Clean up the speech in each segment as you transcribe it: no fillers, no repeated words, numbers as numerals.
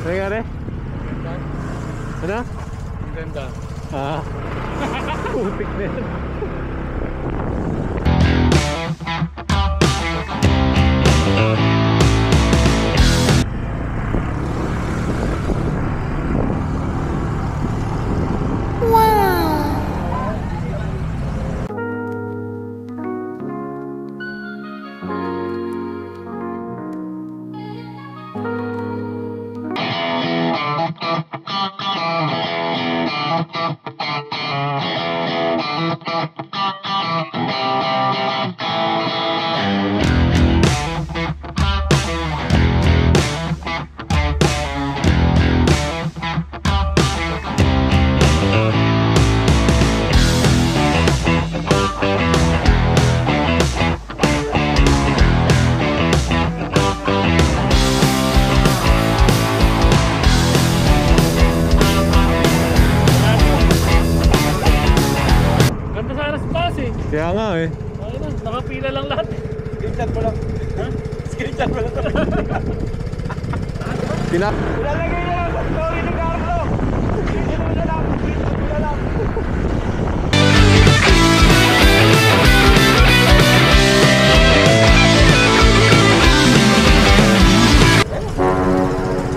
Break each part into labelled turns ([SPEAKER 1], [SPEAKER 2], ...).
[SPEAKER 1] Nangyari? Ano?
[SPEAKER 2] Ang ganda.
[SPEAKER 1] Ah. Putik na yan. Kaya nga eh.
[SPEAKER 2] Ayun na, nakapila lang lahat.
[SPEAKER 3] Screenshot mo lang.
[SPEAKER 2] Ha?
[SPEAKER 3] Screenshot mo lang.
[SPEAKER 1] Ilalagay
[SPEAKER 3] na lang sa story ni Carlo. Screenshot mo na lang. Screenshot mo na lang.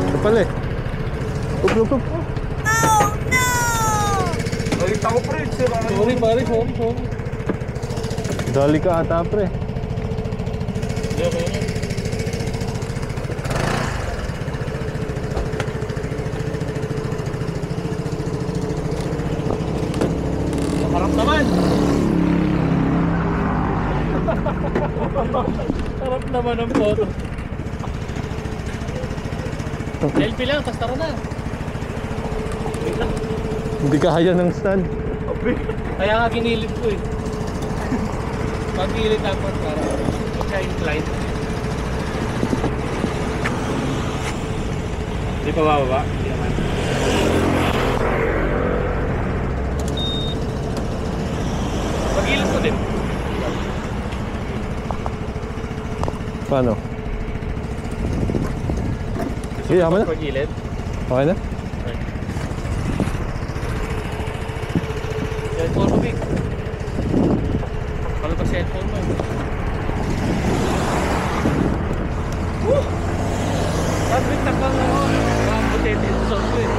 [SPEAKER 1] Ito pala eh. Up.
[SPEAKER 4] Oh no!
[SPEAKER 3] Balik ako pre.
[SPEAKER 2] Sorry pare, sorry.
[SPEAKER 1] Dali ka ata pre.
[SPEAKER 2] Okay. Harap naman. Harap naman ang photo. Selfie lang, tas tara na. Wait lang.
[SPEAKER 1] Hindi kaya ng stand.
[SPEAKER 2] Kaya nga ginilid ko eh. Pag-gilid dapat para siya incline.
[SPEAKER 3] Hindi pa bababa? Hindi naman.
[SPEAKER 2] Pag-gilid ko din.
[SPEAKER 1] Paano? Sige, tama na.
[SPEAKER 2] Pag-gilid.
[SPEAKER 1] Okay na?
[SPEAKER 2] Cellphone mo, Vic. Kalo pa cellphone mo eh. Sabi, takang ako. Mga butete yung song ko eh.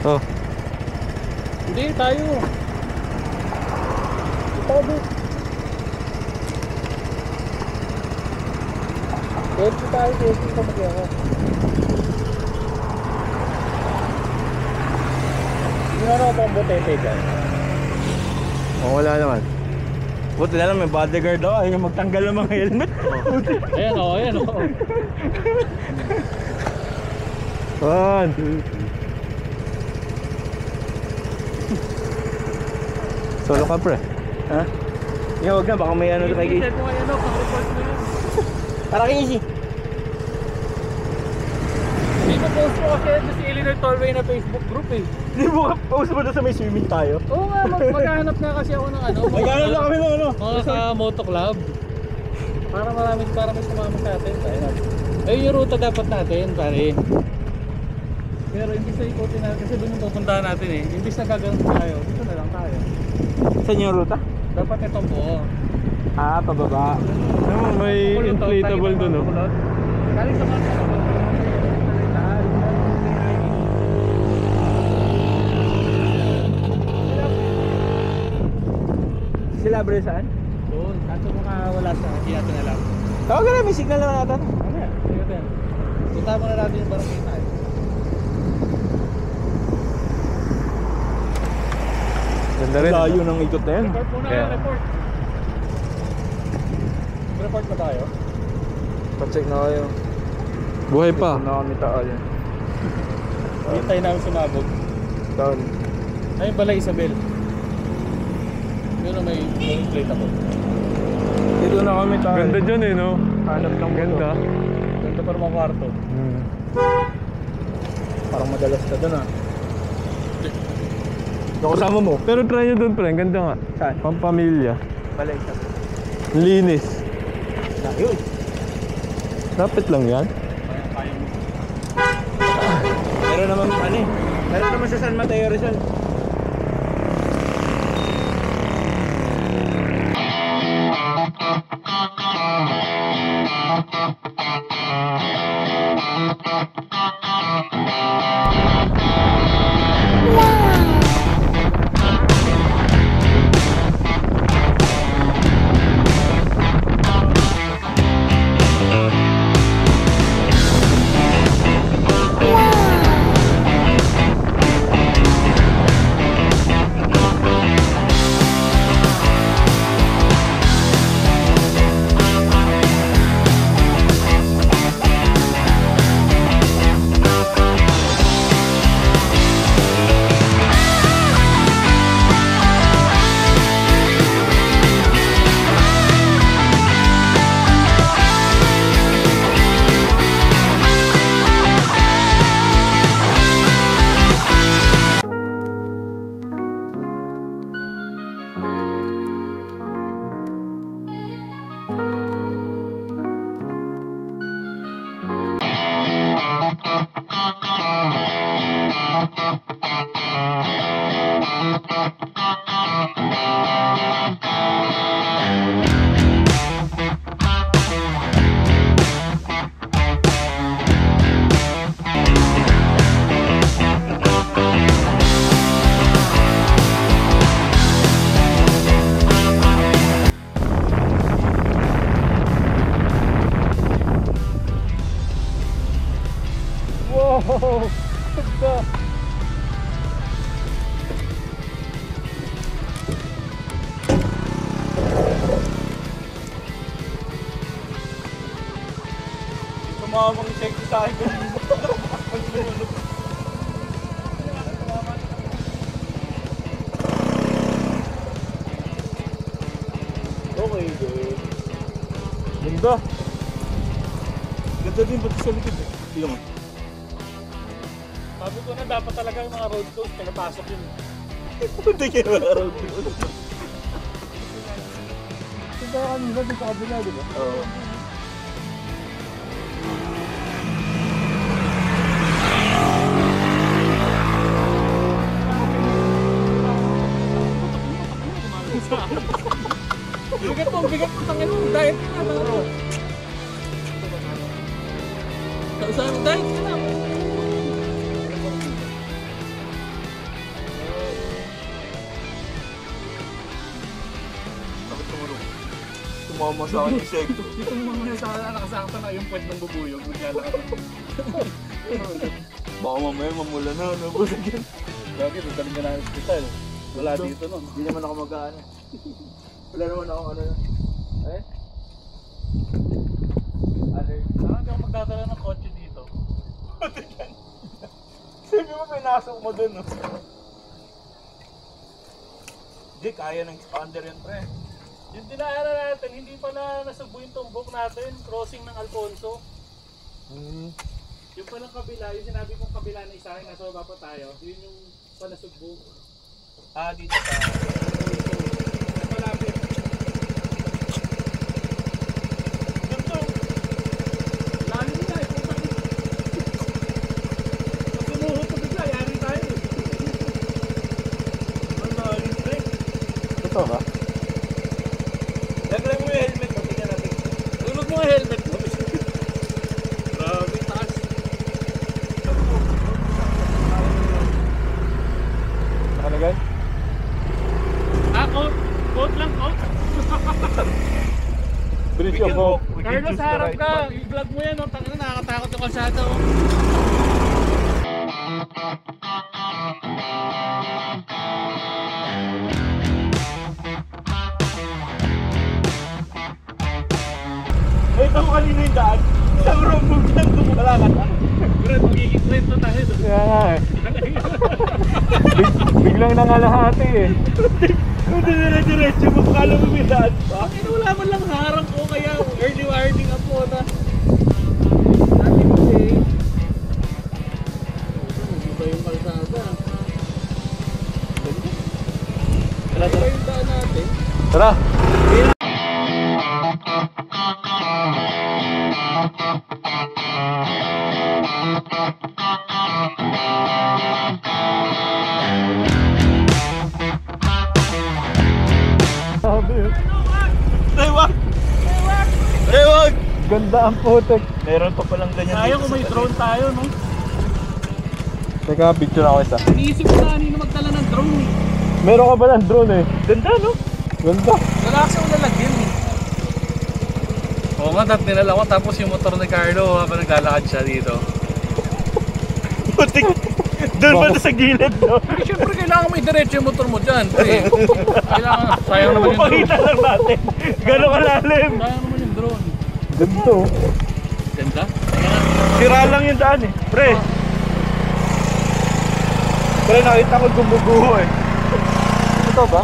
[SPEAKER 1] Oh.
[SPEAKER 2] Hindi, tayo. Tayo. Selfie tayo, selfie pa mag-iaka. Hindi na ako pang butete dyan.
[SPEAKER 1] Oh, wala naman.
[SPEAKER 3] Buti na lang may bodyguard ako. Ayaw magtanggal ng mga helmet.
[SPEAKER 2] Ayan o, ayan o.
[SPEAKER 1] 1, 2, 3. Solo ka pre.
[SPEAKER 3] Ha? Yung wag na, baka may ano kay Casey.
[SPEAKER 2] Set mo kayo, pang-report mo yun.
[SPEAKER 3] Para kay Casey.
[SPEAKER 2] Hindi ko post ko kasi ito si Illinois Tollway na Facebook group eh.
[SPEAKER 3] Hindi mo post mo na sa may swimming tayo.
[SPEAKER 2] Oo nga, maghahanap nga kasi ako ng ano.
[SPEAKER 3] Magkano lang kami ng ano?
[SPEAKER 2] Mga ka-moto club. Para may sumama sa atin. Ayun yung ruta dapat natin, pare. Pero imbis na ikutin natin kasi doon yung pupuntahan natin eh. Imbis na gagawin tayo, dito na lang tayo.
[SPEAKER 3] Saan yung ruta?
[SPEAKER 2] Dapat itong buo.
[SPEAKER 3] Ah, pababa.
[SPEAKER 1] Ano, may inflatable doon oh.
[SPEAKER 2] Galing sa mga
[SPEAKER 3] Sila bro saan?
[SPEAKER 2] doon. Kaso mukha wala sa hindi natin alam.
[SPEAKER 3] Tawagan na, may signal naman natin.
[SPEAKER 2] Ano yan? Sige din. Punta mo na natin yung barangay tayo.
[SPEAKER 1] Ganda rin.
[SPEAKER 3] Layo ng ikot na yan.
[SPEAKER 2] Report muna,
[SPEAKER 1] Yeah.
[SPEAKER 2] report. Report ba tayo?
[SPEAKER 3] Pa-check na kayo.
[SPEAKER 1] Buhay pa.
[SPEAKER 3] Check na kami taal yan.
[SPEAKER 2] Hintay namin sumabog.
[SPEAKER 3] Taal.
[SPEAKER 2] Ayun pala Isabel. Yun na may plate ako.
[SPEAKER 3] Dito na kami taal.
[SPEAKER 1] Ganda dyan eh no.
[SPEAKER 3] Hanap lang
[SPEAKER 1] Ganda.
[SPEAKER 2] Ganda pa mga kwarto.
[SPEAKER 3] Parang madalas ka dun ah. Yung kasama mo.
[SPEAKER 1] Pero try nyo dun, pre. Ang ganda nga.
[SPEAKER 3] Saan?
[SPEAKER 1] Pampamilya.
[SPEAKER 3] Balay ka.
[SPEAKER 1] Linis.
[SPEAKER 3] Yun.
[SPEAKER 1] Dapat lang yan.
[SPEAKER 3] Meron naman ano eh. Meron naman sa San Mateo Rizal.
[SPEAKER 2] Wow! Ganda!
[SPEAKER 3] Sumamang check sa akin kanina. Okay, good.
[SPEAKER 1] Ganda.
[SPEAKER 3] Ganda din pati sa likod eh. Tingnan mo.
[SPEAKER 2] Sabi ko na dapat talaga yung mga road course pinapasok yun.
[SPEAKER 3] Punta kayo mga road.
[SPEAKER 2] Punta ka kanina dito sa kabila, di ba?
[SPEAKER 3] Oo.
[SPEAKER 2] Bigat mo, tangin mo, diet ka na. Saan mo, diet ka na.
[SPEAKER 3] Tumama sa akin yung sekto.
[SPEAKER 2] Dito mo muna sa nakasakta na yung puwet ng bubuyog. Maglalakad ng...
[SPEAKER 3] Baka mamaya mamula na, nabusag yan.
[SPEAKER 2] Lagi, dadaling ka na ng hospital. Wala dito nun.
[SPEAKER 3] Hindi naman ako mag-ano. Wala naman ako ano. Eh? Ano?
[SPEAKER 2] Saan ka magdadala ng kotse dito?
[SPEAKER 3] Sabi mo pinasok mo dun, no? Hindi, kaya ng expander yun, pre.
[SPEAKER 2] Yung dinaanan natin, hindi pala nasugbo yung tumbok natin. Crossing ng Alfonso. Yung palang kabila, yung sinabi kong kabila na isa, nasa baba pa tayo. Yun yung panasugbo.
[SPEAKER 3] Ah, dito sa...
[SPEAKER 2] Malapit.
[SPEAKER 3] Ganito.
[SPEAKER 2] Lalim na eh. Pag sumuhot ko bigla, yari tayo eh.
[SPEAKER 3] Ang lalim, pre.
[SPEAKER 1] Totoo ba?
[SPEAKER 3] Laglag mo yung helmet mo, tingnan natin.
[SPEAKER 2] Tulog mo ang helmet mo. Grabe, taas.
[SPEAKER 1] Nakalagay?
[SPEAKER 2] Coat lang, coat.
[SPEAKER 1] Bridge of Hope.
[SPEAKER 2] Carlos, harap ka. I-vlog mo yan, oh. Tangina, nakakatakot yung kalsada, oh.
[SPEAKER 3] Ito mo kanina yung daan. Isang rumbog lang wala ka na.
[SPEAKER 2] Brad, magiging kwento tayo doon.
[SPEAKER 1] Kaya nga eh. Biglang nangalahati eh.
[SPEAKER 3] Hindi na diretso mo, kala mo may daan pa.
[SPEAKER 2] Bakit wala man lang harang ko kaya early warning ako na. Dati kasi, hindi ba yung kalsada? Ganda.
[SPEAKER 1] Tara! Sabi yun.
[SPEAKER 3] Ewan! Ewan!
[SPEAKER 1] Ganda ang putek.
[SPEAKER 3] Meron pa palang ganyan.
[SPEAKER 2] Sayang
[SPEAKER 3] dito
[SPEAKER 2] kung may
[SPEAKER 3] sa
[SPEAKER 2] drone tayo, no?
[SPEAKER 1] Teka, picture ako isa.
[SPEAKER 2] Iniisip ko na kanina magdala ng drone eh.
[SPEAKER 1] Meron ka ba ng drone eh?
[SPEAKER 3] Ganda, no?
[SPEAKER 1] Ganda.
[SPEAKER 2] Wala kasi ako nalagyan eh. Oo nga, dinala ko tapos yung motor ni Carlo habang naglalakad siya dito.
[SPEAKER 3] Putik! Doon pa na sa gilid, no?
[SPEAKER 2] Eh, syempre kailangan may diretso yung motor mo dyan, pre. Kailangan, sayang naman yung drone.
[SPEAKER 3] Pakita lang natin. Gano'ng kalalim.
[SPEAKER 2] Sayang naman yung drone.
[SPEAKER 1] Ganda oh.
[SPEAKER 2] Ganda?
[SPEAKER 3] Sira lang yung daan eh. Pre. Pre, nakita ko gumuguho eh.
[SPEAKER 1] Ito ba?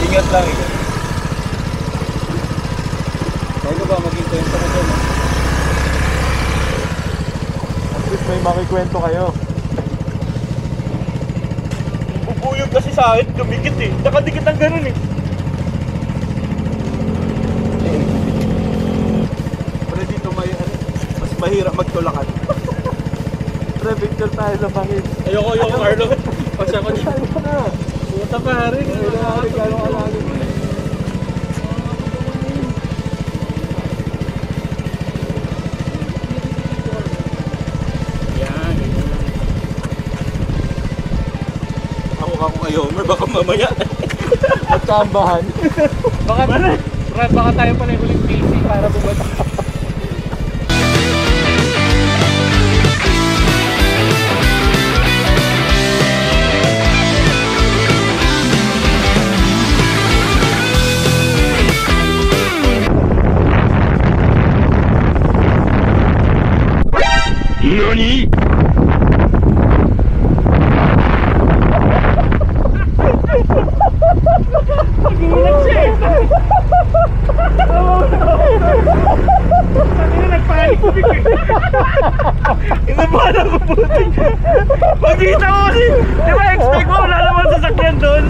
[SPEAKER 3] Ingat lang, ingat.
[SPEAKER 2] Bago ba maging kwento ko dyan?
[SPEAKER 1] At least may makikwento kayo.
[SPEAKER 3] Bubuyog kasi sa akin, dumikit eh. Nakadikit ang ganun eh.
[SPEAKER 1] Pre, dito may mas mahirap magtulakan. Pre, picture tayo sa bangin.
[SPEAKER 2] Ayoko, Carlo. Pasya ko dyan.
[SPEAKER 1] Tayo na.
[SPEAKER 2] Puta pare.
[SPEAKER 1] Regalo ka lagi.
[SPEAKER 2] Yan.
[SPEAKER 3] Ako ka kung ayaw, baka mamaya.
[SPEAKER 1] Magkambahan.
[SPEAKER 2] Baka, Brad, baka tayo pala yung huling PC para bumalik.
[SPEAKER 3] NANI?! Nagulat siya eh! Sabi na nagpanik ko bigay. Inabahan ako putik. Magkita ko kasi, di ba expect mo wala naman sasakyan doon?